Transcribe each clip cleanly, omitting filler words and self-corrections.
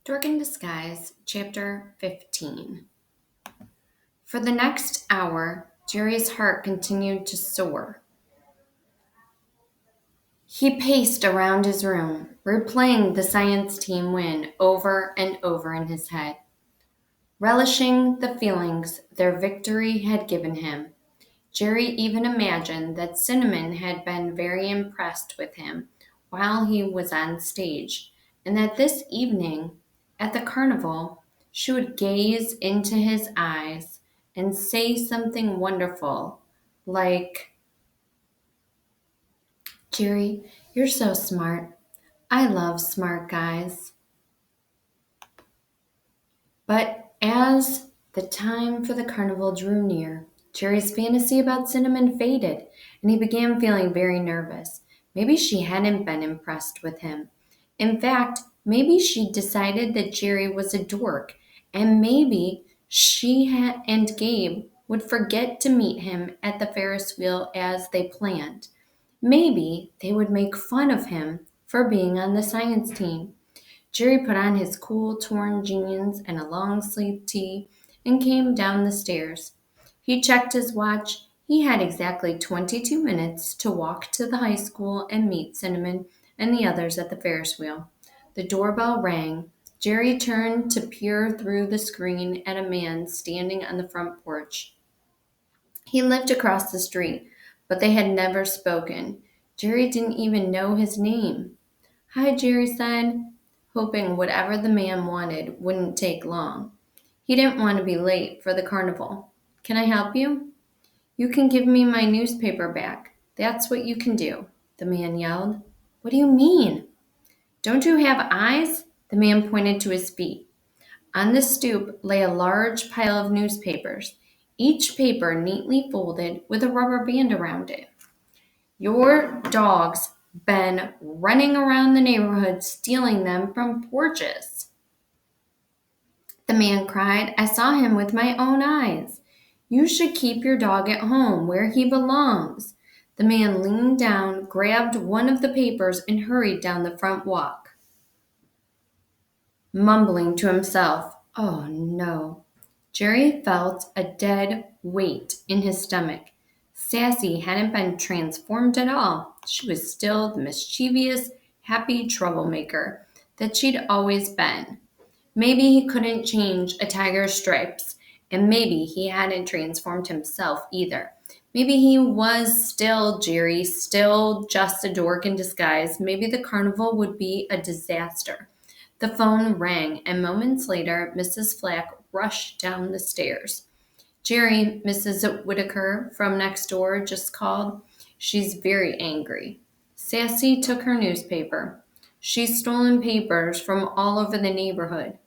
Dork in Disguise, Chapter 15. For the next hour, Jerry's heart continued to soar. He paced around his room, replaying the science team win over and over in his head, relishing the feelings their victory had given him. Jerry even imagined that Cinnamon had been very impressed with him while he was on stage, and that this evening, at the carnival, she would gaze into his eyes and say something wonderful like, "Jerry, you're so smart. I love smart guys." But as the time for the carnival drew near, Jerry's fantasy about Cinnamon faded, and he began feeling very nervous. Maybe she hadn't been impressed with him. In fact, maybe she decided that Jerry was a dork, and maybe and Gabe would forget to meet him at the Ferris wheel as they planned. Maybe they would make fun of him for being on the science team. Jerry put on his cool torn jeans and a long sleeved tee and came down the stairs. He checked his watch. He had exactly 22 minutes to walk to the high school and meet Cinnamon and the others at the Ferris wheel. The doorbell rang. Jerry turned to peer through the screen at a man standing on the front porch. He lived across the street, but they had never spoken. Jerry didn't even know his name. "Hi," Jerry said, hoping whatever the man wanted wouldn't take long. He didn't want to be late for the carnival. "Can I help you?" "You can give me my newspaper back. That's what you can do," the man yelled. "What do you mean?" "Don't you have eyes?" The man pointed to his feet. On the stoop lay a large pile of newspapers, each paper neatly folded with a rubber band around it. "Your dog's been running around the neighborhood stealing them from porches," the man cried. "I saw him with my own eyes. You should keep your dog at home where he belongs." The man leaned down, grabbed one of the papers, and hurried down the front walk, mumbling to himself, "Oh no." Jerry felt a dead weight in his stomach. Sassy hadn't been transformed at all. She was still the mischievous, happy troublemaker that she'd always been. Maybe he couldn't change a tiger's stripes, and maybe he hadn't transformed himself either. Maybe he was still Jerry, still just a dork in disguise. Maybe the carnival would be a disaster. The phone rang, and moments later, Mrs. Flack rushed down the stairs. "Jerry, Mrs. Whitaker from next door just called. She's very angry." Sassy took her newspaper. "She's stolen papers from all over the neighborhood,"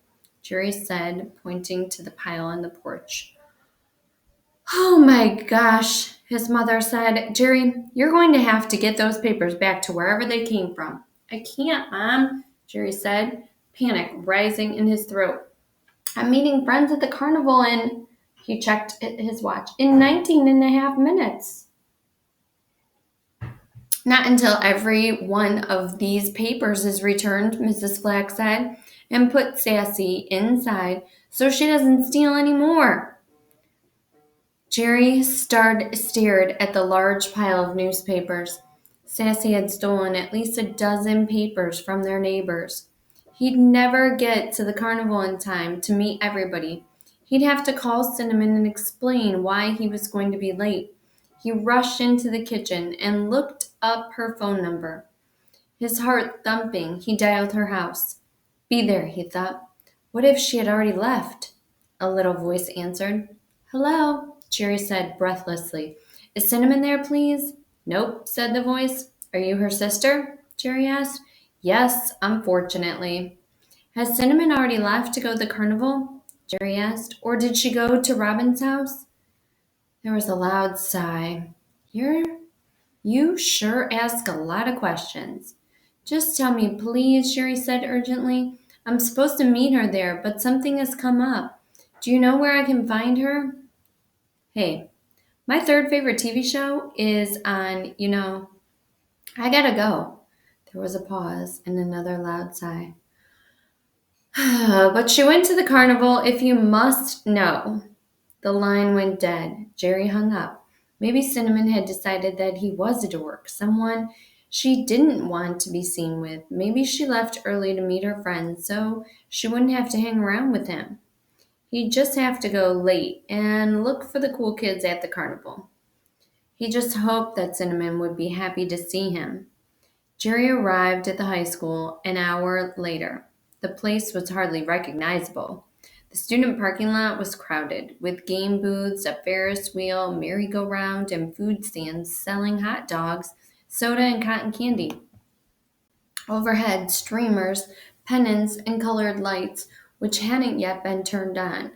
Jerry said, pointing to the pile on the porch. "Oh my gosh," his mother said. "Jerry, you're going to have to get those papers back to wherever they came from." "I can't, Mom," Jerry said, panic rising in his throat. "I'm meeting friends at the carnival he checked his watch, in 19 and a half minutes. "Not until every one of these papers is returned," Mrs. Flack said, "and put Sassy inside so she doesn't steal any more." Jerry stared at the large pile of newspapers. Sassy had stolen at least a dozen papers from their neighbors. He'd never get to the carnival in time to meet everybody. He'd have to call Cinnamon and explain why he was going to be late. He rushed into the kitchen and looked up her phone number. His heart thumping, he dialed her house. Be there, he thought. What if she had already left? A little voice answered. "Hello," Jerry said breathlessly. "Is Cinnamon there, please?" "Nope," said the voice. "Are you her sister?" Jerry asked. "Yes, unfortunately." "Has Cinnamon already left to go to the carnival?" Jerry asked. "Or did she go to Robin's house?" There was a loud sigh. You sure ask a lot of questions." "Just tell me, please," Jerry said urgently. "I'm supposed to meet her there, but something has come up. Do you know where I can find her?" "Hey, my third favorite TV show is on, I gotta go." There was a pause and another loud sigh. But she went to the carnival, if you must know. The line went dead. Jerry hung up. Maybe Cinnamon had decided that he was a dork, someone she didn't want to be seen with. Maybe she left early to meet her friends so she wouldn't have to hang around with him. He'd just have to go late and look for the cool kids at the carnival. He just hoped that Cinnamon would be happy to see him. Jerry arrived at the high school an hour later. The place was hardly recognizable. The student parking lot was crowded, with game booths, a Ferris wheel, merry-go-round, and food stands selling hot dogs, soda, and cotton candy. Overhead, streamers, pennants, and colored lights, which hadn't yet been turned on,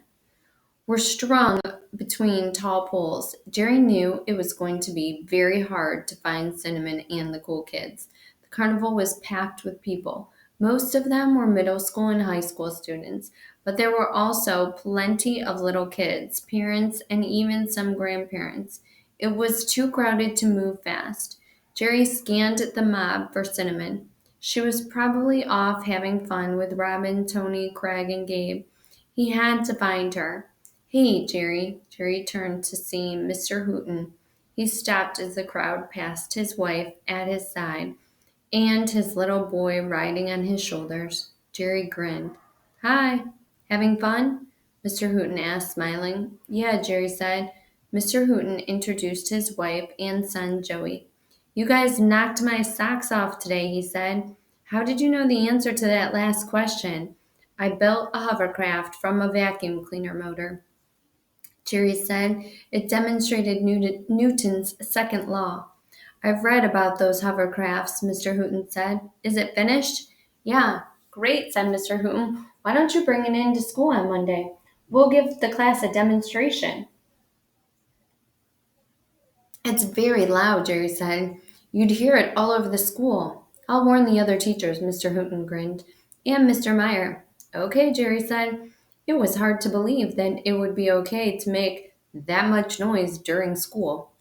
were strung between tall poles. Jerry knew it was going to be very hard to find Cinnamon and the cool kids. The carnival was packed with people. Most of them were middle school and high school students, but there were also plenty of little kids, parents, and even some grandparents. It was too crowded to move fast. Jerry scanned the mob for Cinnamon. She was probably off having fun with Robin, Tony, Craig, and Gabe. He had to find her. Hey, Jerry. Jerry turned to see Mr. Hooton. He stopped as the crowd passed his wife at his side and his little boy riding on his shoulders. Jerry grinned. Hi. Having fun? Mr. Hooton asked, smiling. Yeah, Jerry said. Mr. Hooton introduced his wife and son, Joey. You guys knocked my socks off today, he said. How did you know the answer to that last question? I built a hovercraft from a vacuum cleaner motor. Jerry said. It demonstrated Newton's second law. I've read about those hovercrafts, Mr. Hooton said. Is it finished? Yeah. Great, said Mr. Hooton. Why don't you bring it into school on Monday? We'll give the class a demonstration. It's very loud, Jerry said. You'd hear it all over the school. I'll warn the other teachers, Mr. Hooton grinned. And Mr. Meyer. Okay, Jerry said. It was hard to believe that it would be okay to make that much noise during school.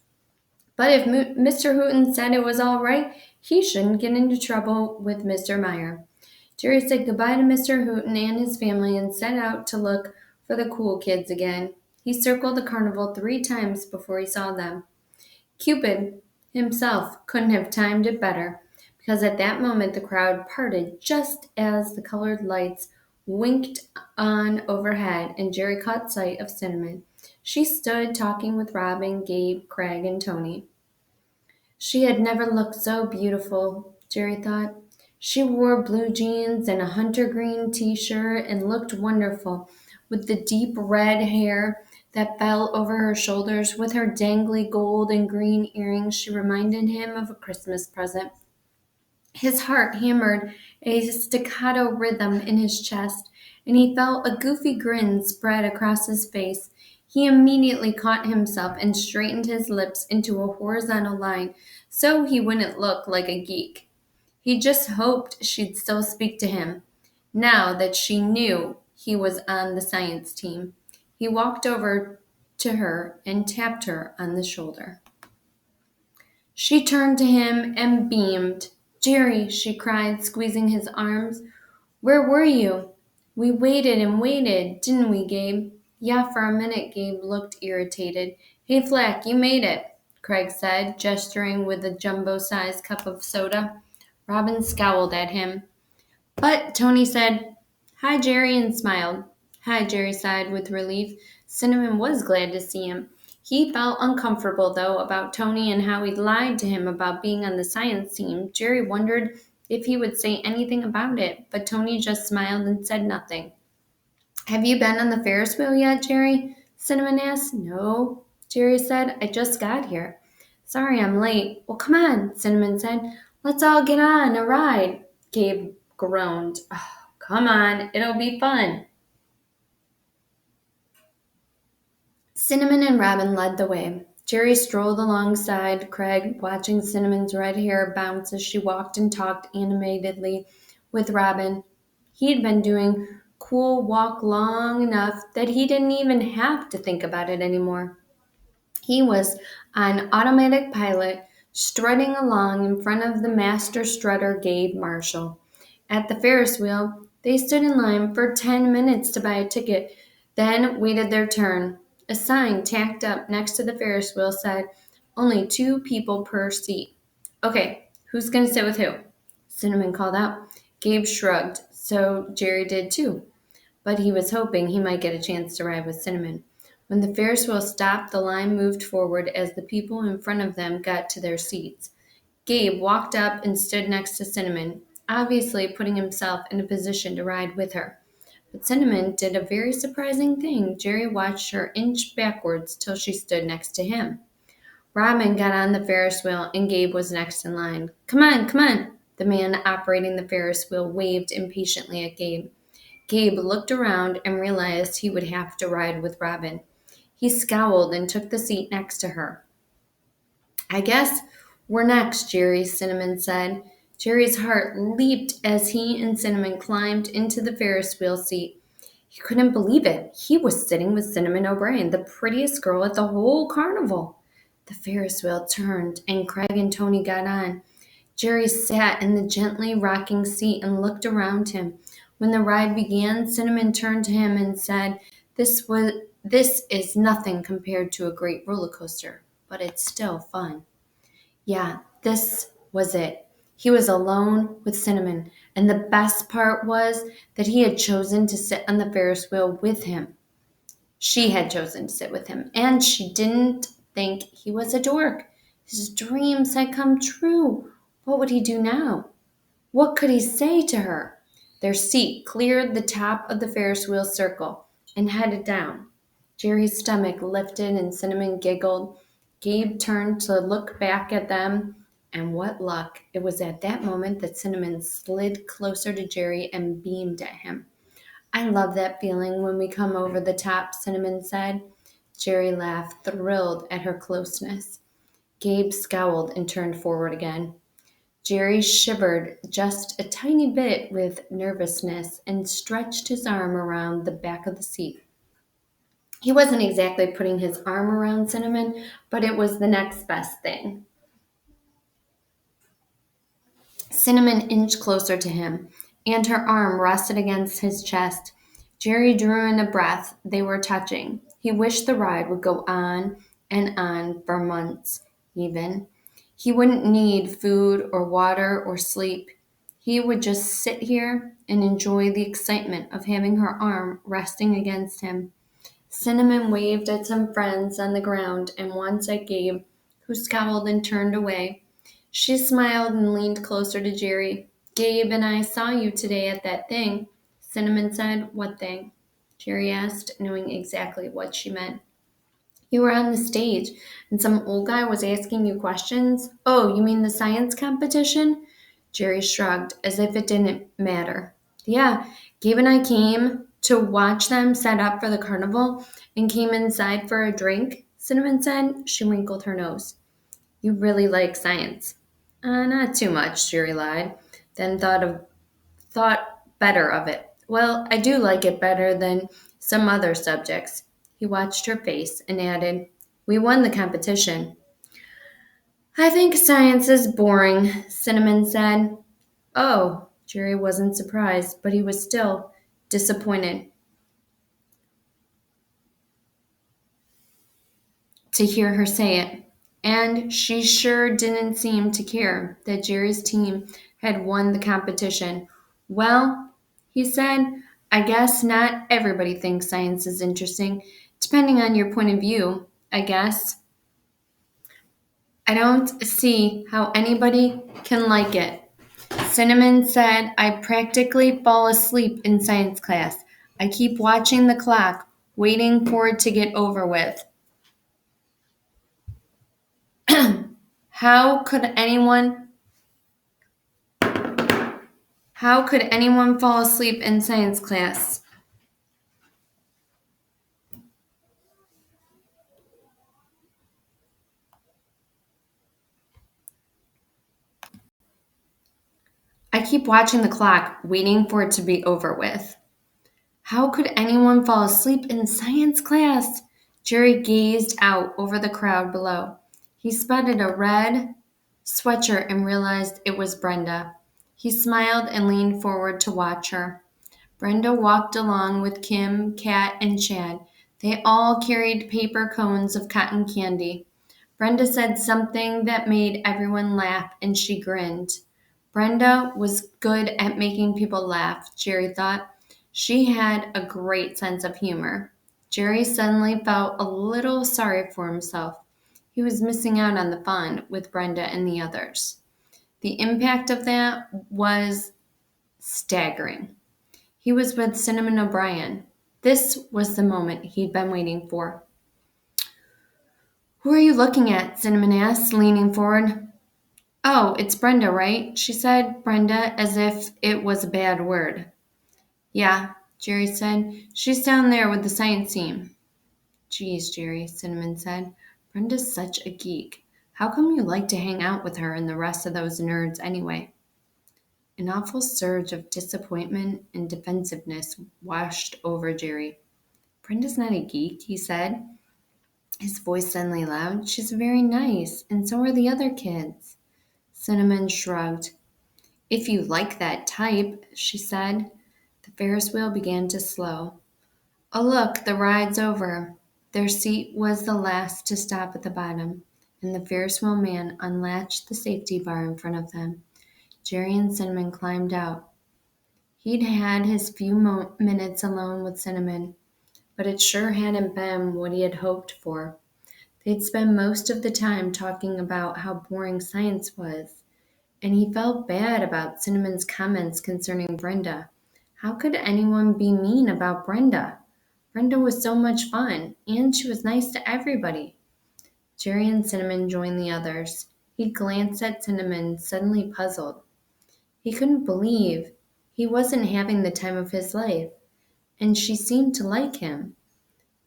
But if Mr. Hooton said it was all right, he shouldn't get into trouble with Mr. Meyer. Jerry said goodbye to Mr. Hooton and his family and set out to look for the cool kids again. He circled the carnival 3 times before he saw them. Cupid himself couldn't have timed it better, because at that moment the crowd parted just as the colored lights winked on overhead and Jerry caught sight of Cinnamon. She stood talking with Robin, Gabe, Craig, and Tony. She had never looked so beautiful, Jerry thought. She wore blue jeans and a hunter green t-shirt and looked wonderful with the deep red hair that fell over her shoulders. With her dangly gold and green earrings, she reminded him of a Christmas present. His heart hammered a staccato rhythm in his chest, and he felt a goofy grin spread across his face. He immediately caught himself and straightened his lips into a horizontal line so he wouldn't look like a geek. He just hoped she'd still speak to him, now that she knew he was on the science team. He walked over to her and tapped her on the shoulder. She turned to him and beamed. Jerry, she cried, squeezing his arms. Where were you? We waited and waited, didn't we, Gabe? Yeah, for a minute, Gabe looked irritated. Hey, Flack, you made it, Craig said, gesturing with a jumbo-sized cup of soda. Robin scowled at him. But Tony said, Hi, Jerry, and smiled. Hi, Jerry sighed with relief. Cinnamon was glad to see him. He felt uncomfortable, though, about Tony and how he'd lied to him about being on the science team. Jerry wondered if he would say anything about it, but Tony just smiled and said nothing. Have you been on the Ferris wheel yet, Jerry? Cinnamon asked. No, Jerry said. I just got here. Sorry I'm late. Well, come on, Cinnamon said. Let's all get on a ride. Gabe groaned. Oh, come on, it'll be fun. Cinnamon and Robin led the way. Jerry strolled alongside Craig, watching Cinnamon's red hair bounce as she walked and talked animatedly with Robin. He'd been doing cool walk long enough that he didn't even have to think about it anymore. He was on automatic pilot, strutting along in front of the master strutter Gabe Marshall. At the Ferris wheel, They stood in line for 10 minutes to buy a ticket, then waited their turn. A sign tacked up next to the Ferris wheel said, "Only 2 people per seat." "Okay, who's going to sit with who?" Cinnamon called out. Gabe shrugged, so Jerry did too, but he was hoping he might get a chance to ride with Cinnamon. When the Ferris wheel stopped, the line moved forward as the people in front of them got to their seats. Gabe walked up and stood next to Cinnamon, obviously putting himself in a position to ride with her. But Cinnamon did a very surprising thing. Jerry watched her inch backwards till she stood next to him. Robin got on the Ferris wheel and Gabe was next in line. "Come on, come on." The man operating the Ferris wheel waved impatiently at Gabe. Gabe looked around and realized he would have to ride with Robin. He scowled and took the seat next to her. "I guess we're next, Jerry," Cinnamon said. Jerry's heart leaped as he and Cinnamon climbed into the Ferris wheel seat. He couldn't believe it. He was sitting with Cinnamon O'Brien, the prettiest girl at the whole carnival. The Ferris wheel turned and Craig and Tony got on. Jerry sat in the gently rocking seat and looked around him. When the ride began, Cinnamon turned to him and said, "This is nothing compared to a great roller coaster, but it's still fun." Yeah, this was it. He was alone with Cinnamon, and the best part was that he had chosen to sit on the Ferris wheel with him. She had chosen to sit with him, and she didn't think he was a dork. His dreams had come true. What would he do now? What could he say to her? Their seat cleared the top of the Ferris wheel circle and headed down. Jerry's stomach lifted and Cinnamon giggled. Gabe turned to look back at them, and what luck! It was at that moment that Cinnamon slid closer to Jerry and beamed at him. "I love that feeling when we come over the top," Cinnamon said. Jerry laughed, thrilled at her closeness. Gabe scowled and turned forward again. Jerry shivered just a tiny bit with nervousness and stretched his arm around the back of the seat. He wasn't exactly putting his arm around Cinnamon, but it was the next best thing. Cinnamon inched closer to him, and her arm rested against his chest. Jerry drew in a breath. They were touching. He wished the ride would go on and on for months, even. He wouldn't need food or water or sleep. He would just sit here and enjoy the excitement of having her arm resting against him. Cinnamon waved at some friends on the ground and once at Gabe, who scowled and turned away. She smiled and leaned closer to Jerry. "Gabe and I saw you today at that thing," Cinnamon said. "What thing?" Jerry asked, knowing exactly what she meant. "You were on the stage, and some old guy was asking you questions." "Oh, you mean the science competition?" Jerry shrugged, as if it didn't matter. "Yeah, Gabe and I came to watch them set up for the carnival and came inside for a drink," Cinnamon said. She wrinkled her nose. "You really like science." Not too much," Jerry lied, then thought better of it. "Well, I do like it better than some other subjects." He watched her face and added, "We won the competition." "I think science is boring," Cinnamon said. "Oh," Jerry wasn't surprised, but he was still disappointed to hear her say it. And she sure didn't seem to care that Jerry's team had won the competition. "Well," he said, "I guess not everybody thinks science is interesting. Depending on your point of view, I guess. I don't see how anybody can like it." Cinnamon said, "I practically fall asleep in science class. I keep watching the clock, waiting for it to get over with." How could anyone How could anyone fall asleep in science class? I keep watching the clock, waiting for it to be over with. How could anyone fall asleep in science class? Jerry gazed out over the crowd below. He spotted a red sweatshirt and realized it was Brenda. He smiled and leaned forward to watch her. Brenda walked along with Kim, Kat, and Chad. They all carried paper cones of cotton candy. Brenda said something that made everyone laugh, and she grinned. Brenda was good at making people laugh, Jerry thought. She had a great sense of humor. Jerry suddenly felt a little sorry for himself. He was missing out on the fun with Brenda and the others. The impact of that was staggering. He was with Cinnamon O'Brien. This was the moment he'd been waiting for. Who are you looking at? Cinnamon asked, leaning forward. Oh, it's Brenda, right? She said, Brenda, as if it was a bad word. Yeah, Jerry said. She's down there with the science team. Geez, Jerry, Cinnamon said. Brenda's such a geek. How come you like to hang out with her and the rest of those nerds anyway? An awful surge of disappointment and defensiveness washed over Jerry. Brenda's not a geek, he said, his voice suddenly loud. She's very nice, and so are the other kids. Cinnamon shrugged. If you like that type, she said. The Ferris wheel began to slow. Oh, look, the ride's over. Their seat was the last to stop at the bottom, and the Ferris wheel man unlatched the safety bar in front of them. Jerry and Cinnamon climbed out. He'd had his few minutes alone with Cinnamon, but it sure hadn't been what he had hoped for. They'd spend most of the time talking about how boring science was, and he felt bad about Cinnamon's comments concerning Brenda. How could anyone be mean about Brenda? Brenda was so much fun, and she was nice to everybody. Jerry and Cinnamon joined the others. He glanced at Cinnamon, suddenly puzzled. He couldn't believe he wasn't having the time of his life, and she seemed to like him.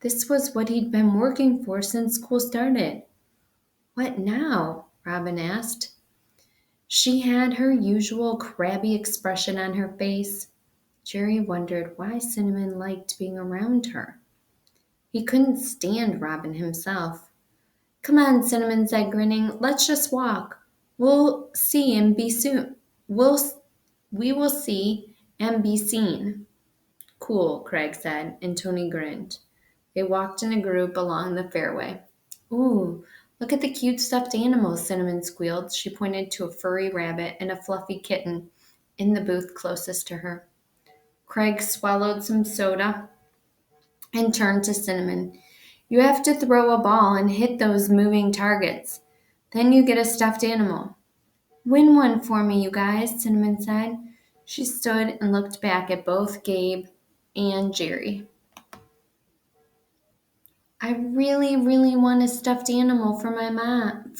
This was what he'd been working for since school started. What now? Robin asked. She had her usual crabby expression on her face. Jerry wondered why Cinnamon liked being around her. He couldn't stand Robin himself. Come on, Cinnamon said, grinning. Let's just walk. We'll see and be soon. We will see and be seen. Cool, Craig said, and Tony grinned. They walked in a group along the fairway. Ooh, look at the cute stuffed animals, Cinnamon squealed. She pointed to a furry rabbit and a fluffy kitten in the booth closest to her. Craig swallowed some soda and turned to Cinnamon. You have to throw a ball and hit those moving targets. Then you get a stuffed animal. Win one for me, you guys, Cinnamon said. She stood and looked back at both Gabe and Jerry. I really, really want a stuffed animal for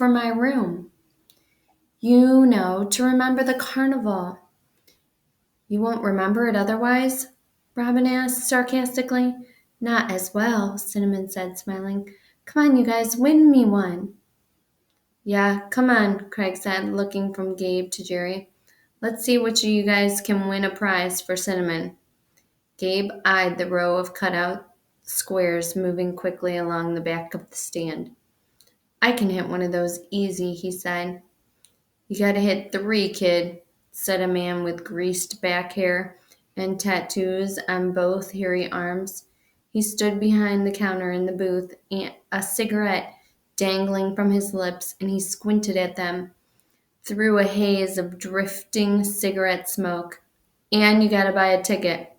my room. You know, to remember the carnival. You won't remember it otherwise? Robin asked sarcastically. Not as well, Cinnamon said, smiling. Come on, you guys, win me one. Yeah, come on, Craig said, looking from Gabe to Jerry. Let's see which of you guys can win a prize for Cinnamon. Gabe eyed the row of cutout squares moving quickly along the back of the stand. I can hit one of those easy, he said. You gotta hit 3, kid, said a man with greased back hair and tattoos on both hairy arms. He stood behind the counter in the booth, a cigarette dangling from his lips, and he squinted at them through a haze of drifting cigarette smoke. And you gotta buy a ticket.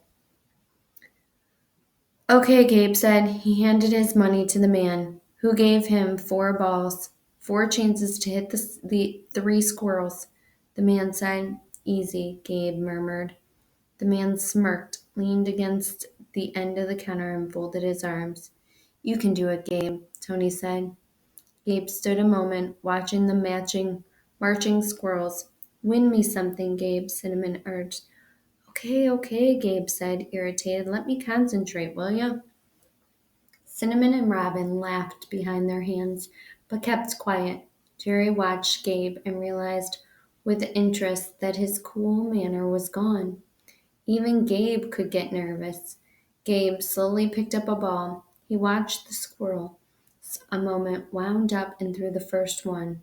Okay, Gabe said. He handed his money to the man, who gave him 4 balls, 4 chances to hit the 3 squirrels. The man said. Easy, Gabe murmured. The man smirked, leaned against the end of the counter, and folded his arms. You can do it, Gabe, Tony said. Gabe stood a moment, watching the marching squirrels. Win me something, Gabe, Cinnamon urged. Okay, Gabe said, irritated. Let me concentrate, will you? Cinnamon and Robin laughed behind their hands, but kept quiet. Jerry watched Gabe and realized with interest that his cool manner was gone. Even Gabe could get nervous. Gabe slowly picked up a ball. He watched the squirrel. A moment, wound up and threw the first one.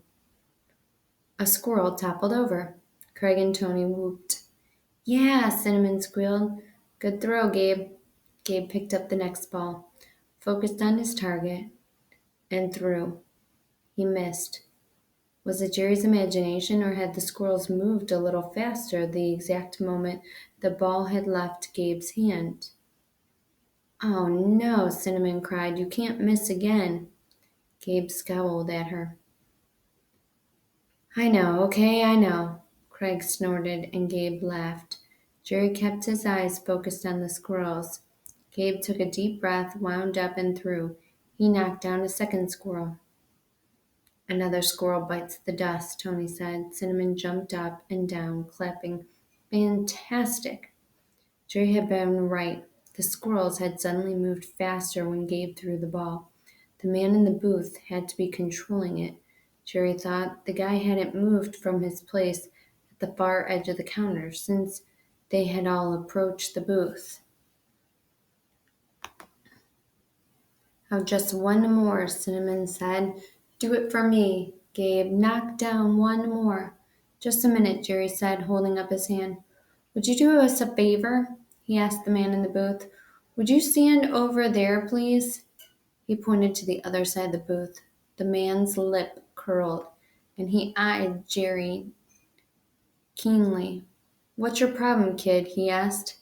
A squirrel toppled over. Craig and Tony whooped. Yeah, Cinnamon squealed. Good throw, Gabe. Gabe picked up the next ball, focused on his target, and threw. He missed. Was it Jerry's imagination, or had the squirrels moved a little faster the exact moment the ball had left Gabe's hand? Oh no, Cinnamon cried. You can't miss again. Gabe scowled at her. I know, okay, I know. Craig snorted and Gabe laughed. Jerry kept his eyes focused on the squirrels. Gabe took a deep breath, wound up, and threw. He knocked down a second squirrel. Another squirrel bites the dust, Tony said. Cinnamon jumped up and down, clapping. Fantastic! Jerry had been right. The squirrels had suddenly moved faster when Gabe threw the ball. The man in the booth had to be controlling it. Jerry thought the guy hadn't moved from his place at the far edge of the counter since they had all approached the booth. Oh, just one more, Cinnamon said. Do it for me, Gabe. Knock down one more. Just a minute, Jerry said, holding up his hand. Would you do us a favor? He asked the man in the booth. Would you stand over there, please? He pointed to the other side of the booth. The man's lip curled, and he eyed Jerry keenly. What's your problem, kid? He asked.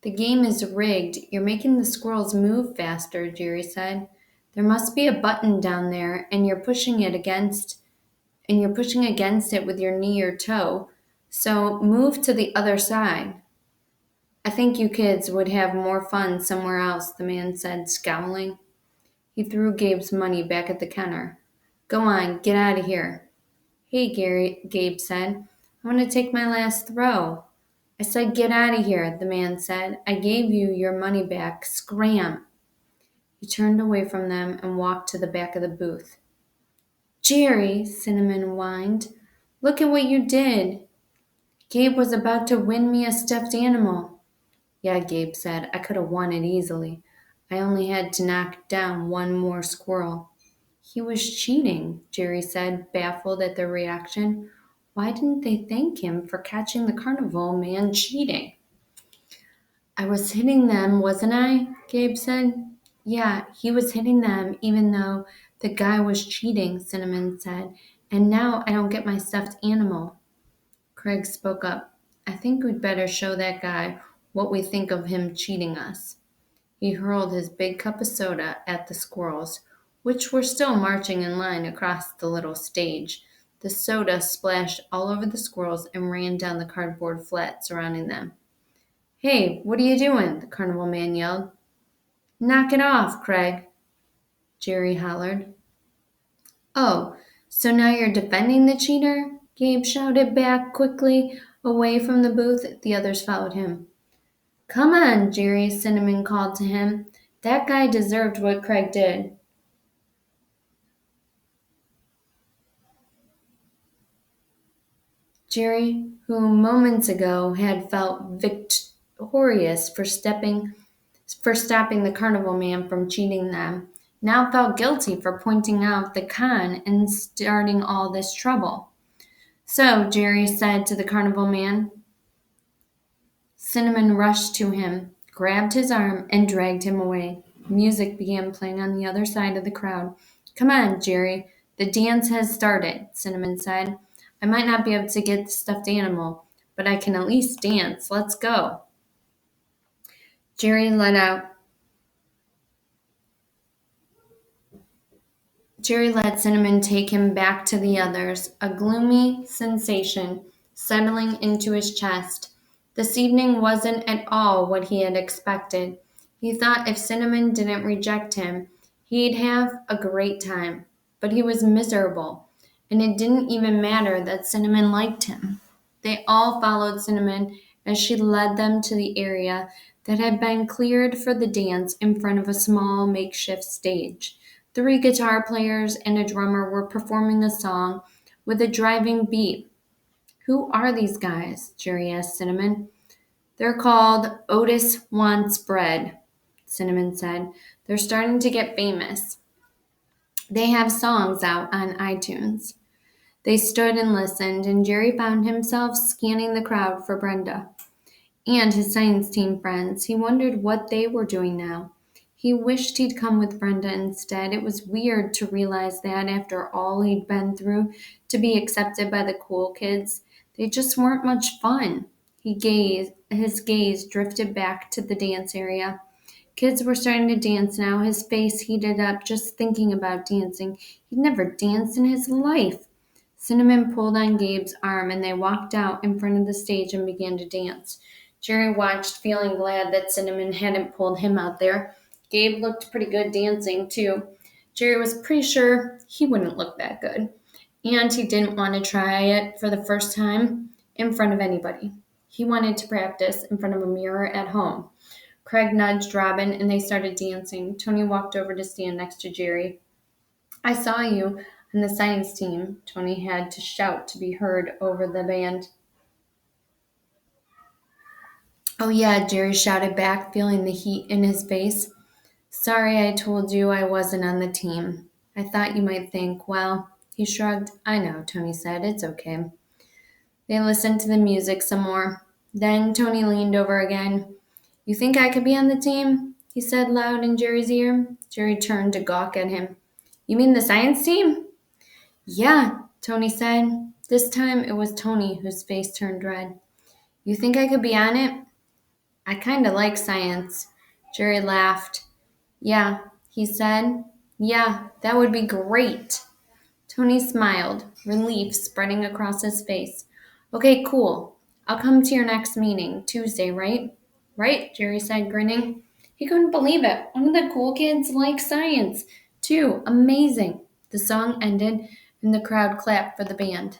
The game is rigged. You're making the squirrels move faster, Jerry said. There must be a button down there, and you're pushing against it with your knee or toe. So move to the other side. I think you kids would have more fun somewhere else, the man said, scowling. He threw Gabe's money back at the counter. Go on, get out of here. Hey, Gabe said. I want to take my last throw. I said get out of here, the man said. I gave you your money back. Scram. He turned away from them and walked to the back of the booth. Jerry, Cinnamon whined, look at what you did. Gabe was about to win me a stuffed animal. Yeah, Gabe said. I could have won it easily. I only had to knock down one more squirrel. He was cheating, Jerry said, baffled at their reaction. Why didn't they thank him for catching the carnival man cheating? I was hitting them, wasn't I? Gabe said. Yeah, he was hitting them even though the guy was cheating, Cinnamon said. And now I don't get my stuffed animal. Craig spoke up. I think we'd better show that guy what we think of him cheating us. He hurled his big cup of soda at the squirrels, which were still marching in line across the little stage. The soda splashed all over the squirrels and ran down the cardboard flat surrounding them. Hey, what are you doing? The carnival man yelled. Knock it off, Craig, Jerry hollered. Oh, so now you're defending the cheater? Gabe shouted back quickly away from the booth. The others followed him. Come on, Jerry, Cinnamon called to him. That guy deserved what Craig did. Jerry, who moments ago had felt victorious for stopping the carnival man from cheating them, now felt guilty for pointing out the con and starting all this trouble. So, Jerry said to the carnival man. Cinnamon rushed to him, grabbed his arm, and dragged him away. Music began playing on the other side of the crowd. Come on, Jerry. The dance has started, Cinnamon said. I might not be able to get the stuffed animal, but I can at least dance. Let's go. Jerry let out Jerry let Cinnamon take him back to the others, a gloomy sensation settling into his chest. This evening wasn't at all what he had expected. He thought if Cinnamon didn't reject him, he'd have a great time. But he was miserable, and it didn't even matter that Cinnamon liked him. They all followed Cinnamon as she led them to the area that had been cleared for the dance in front of a small makeshift stage. 3 guitar players and a drummer were performing a song with a driving beat. Who are these guys? Jerry asked Cinnamon. They're called Otis Wants Bread, Cinnamon said. They're starting to get famous. They have songs out on iTunes. They stood and listened, and Jerry found himself scanning the crowd for Brenda. and his science team friends. He wondered what they were doing now. He wished he'd come with Brenda instead. It was weird to realize that after all he'd been through, to be accepted by the cool kids, they just weren't much fun. His gaze drifted back to the dance area. Kids were starting to dance now. His face heated up just thinking about dancing. He'd never danced in his life. Cinnamon pulled on Gabe's arm and they walked out in front of the stage and began to dance. Jerry watched, feeling glad that Cinnamon hadn't pulled him out there. Gabe looked pretty good dancing, too. Jerry was pretty sure he wouldn't look that good, and he didn't want to try it for the first time in front of anybody. He wanted to practice in front of a mirror at home. Craig nudged Robin and they started dancing. Tony walked over to stand next to Jerry. I saw you on the science team, Tony had to shout to be heard over the band. Oh, yeah, Jerry shouted back, feeling the heat in his face. Sorry I told you I wasn't on the team. I thought you might think, well, he shrugged. I know, Tony said. It's okay. They listened to the music some more. Then Tony leaned over again. You think I could be on the team? He said loud in Jerry's ear. Jerry turned to gawk at him. You mean the science team? Yeah, Tony said. This time it was Tony whose face turned red. You think I could be on it? I kind of like science. Jerry laughed. Yeah, he said. Yeah, that would be great. Tony smiled, relief spreading across his face. Okay, cool. I'll come to your next meeting, Tuesday, right? Right, Jerry said, grinning. He couldn't believe it. One of the cool kids likes science, too. Amazing. The song ended, and the crowd clapped for the band.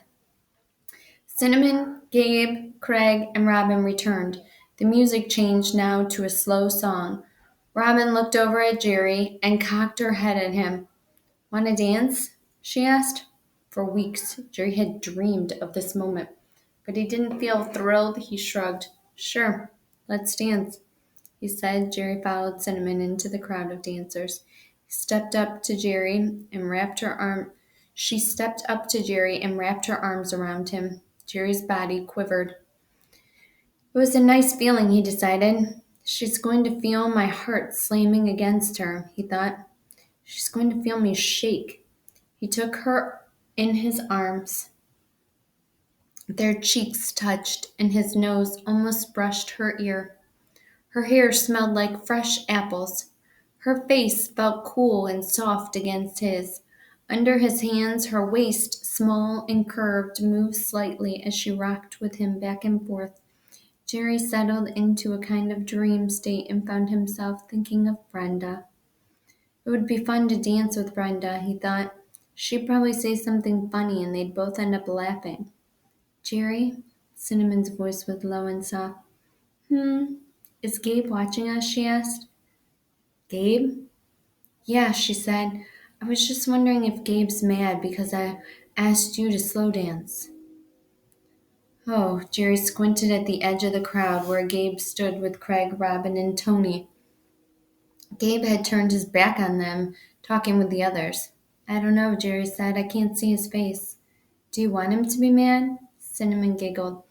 Cinnamon, Gabe, Craig, and Robin returned. The music changed now to a slow song. Robin looked over at Jerry and cocked her head at him. Want to dance? She asked. For weeks, Jerry had dreamed of this moment, but he didn't feel thrilled. He shrugged. Sure, let's dance, he said. Jerry followed Cinnamon into the crowd of dancers. He stepped up to Jerry and wrapped her arm. She stepped up to Jerry and wrapped her arms around him. Jerry's body quivered. It was a nice feeling, he decided. She's going to feel my heart slamming against her, he thought. She's going to feel me shake. He took her in his arms. Their cheeks touched, and his nose almost brushed her ear. Her hair smelled like fresh apples. Her face felt cool and soft against his. Under his hands, her waist, small and curved, moved slightly as she rocked with him back and forth. Jerry settled into a kind of dream state and found himself thinking of Brenda. It would be fun to dance with Brenda, he thought. She'd probably say something funny and they'd both end up laughing. Jerry? Cinnamon's voice was low and soft. Is Gabe watching us? She asked. Gabe? Yeah, she said. I was just wondering if Gabe's mad because I asked you to slow dance. Oh, Jerry squinted at the edge of the crowd where Gabe stood with Craig, Robin, and Tony. Gabe had turned his back on them, talking with the others. I don't know, Jerry said. I can't see his face. Do you want him to be mad? Cinnamon giggled.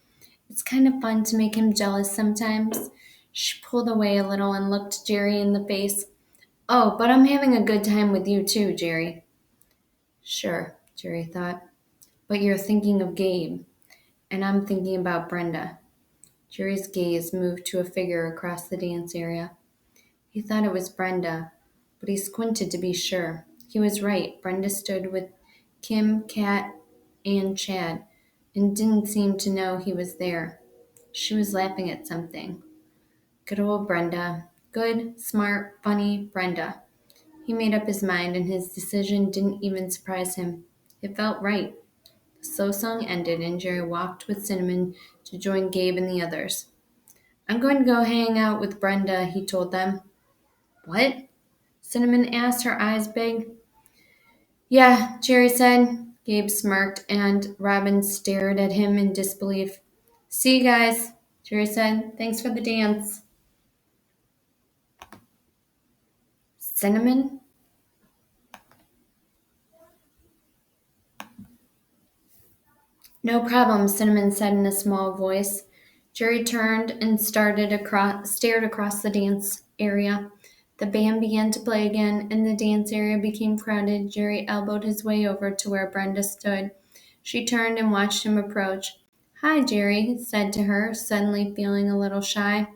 It's kind of fun to make him jealous sometimes. She pulled away a little and looked Jerry in the face. Oh, but I'm having a good time with you too, Jerry. Sure, Jerry thought. But you're thinking of Gabe, and I'm thinking about Brenda. Jerry's gaze moved to a figure across the dance area. He thought it was Brenda, but he squinted to be sure. He was right. Brenda stood with Kim, Kat, and Chad, and didn't seem to know he was there. She was laughing at something. Good old Brenda. Good, smart, funny Brenda. He made up his mind, and his decision didn't even surprise him. It felt right. The slow song ended, and Jerry walked with Cinnamon to join Gabe and the others. I'm going to go hang out with Brenda, he told them. What? Cinnamon asked, her eyes big. Yeah, Jerry said. Gabe smirked, and Robin stared at him in disbelief. See you guys, Jerry said. Thanks for the dance. Cinnamon? No problem, Cinnamon said in a small voice. Jerry turned and stared across the dance area. The band began to play again, and the dance area became crowded. Jerry elbowed his way over to where Brenda stood. She turned and watched him approach. "Hi, Jerry," he said to her, suddenly feeling a little shy.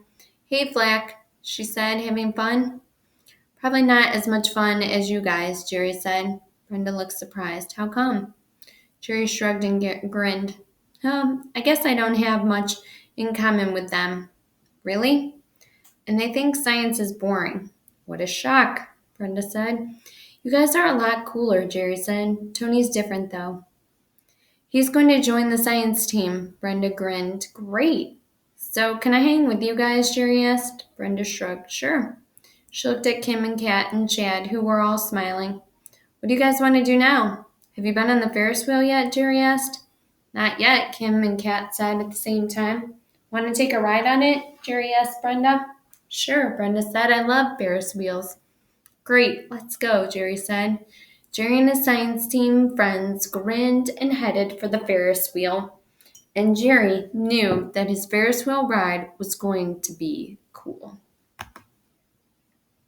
"Hey, Flack," she said, "having fun?" "Probably not as much fun as you guys," Jerry said. Brenda looked surprised. "How come?" Jerry shrugged and grinned. I guess I don't have much in common with them." "Really?" "And they think science is boring." "What a shock," Brenda said. "You guys are a lot cooler," Jerry said. "Tony's different, though." "He's going to join the science team," Brenda grinned. "Great." "So can I hang with you guys?" Jerry asked. Brenda shrugged. "Sure." She looked at Kim and Kat and Chad, who were all smiling. "What do you guys want to do now?" "Have you been on the Ferris wheel yet?" Jerry asked. "Not yet," Kim and Kat said at the same time. "Want to take a ride on it?" Jerry asked Brenda. "Sure," Brenda said. "I love Ferris wheels." "Great, let's go," Jerry said. Jerry and his science team friends grinned and headed for the Ferris wheel. And Jerry knew that his Ferris wheel ride was going to be cool.